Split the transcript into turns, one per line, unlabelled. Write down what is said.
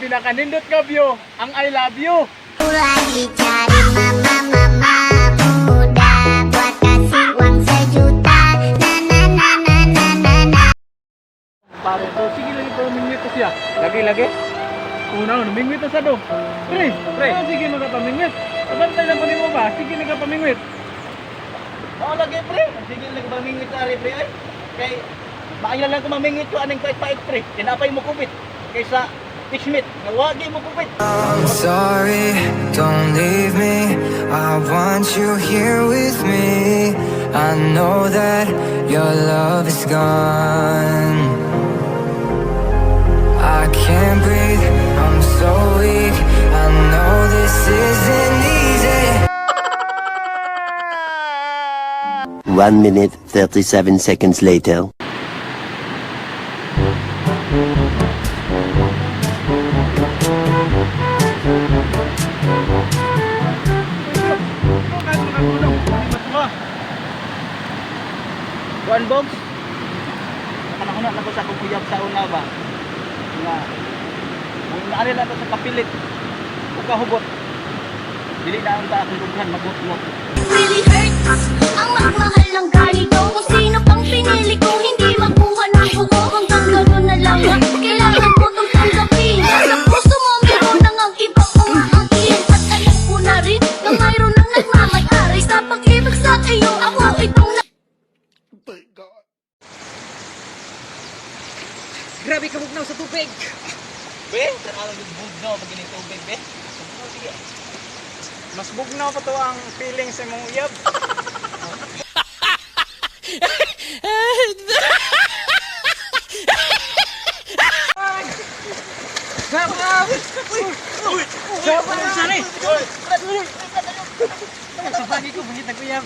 pinakanindot nga view, ang I love you.
Lagi cari mama muda buat kasih uang sejuta. Na.
Pare, so sige lagi ko mingwit to siya. Lagi. Una, mingwit to sa do. Pre. Sige magapamingwit. Sabantay lang ko nimo ba? Sige nagapamingwit.
Lagi pre. Sige nagapamingwit ari pre ay. Kay makailan lang ko mamingwit ko aning pait-pait pre. Tinapay mo kupit. Kaysa Tishmit, nawagi mo kupit.
I'm sorry, don't leave me. I want you here with me. I know that your love is gone. I can't breathe, I'm so weak. I know this isn't easy.
1 minute, 37 seconds later.
Kuan box. Kanahuna na ko sa akong uyab sa una ba. Nga. Ang naari lang to sa kapilit. Ug kahugot. Dili na ang ta akong dughan magutlok.
Really hurts ang magmahal ng ganito. Kung sino pang pinili ko hindi magbuha ng buko. Hanggang gano'n na lamang kailangan ko itong tanggapin. Sa puso mo meron nang ang ibang umaangkin. At alam ko na rin na mayroon nang nagmamayari sa pag-ibig sa iyo. Ako itong
Grabe ka bugnaw sa tubig.
Be, saan ang bugnaw pag ining tubig be? Sige.
Mas bugnaw pa to ang feeling sa mong uyab.
Sa pagi ko, bakit naguyab?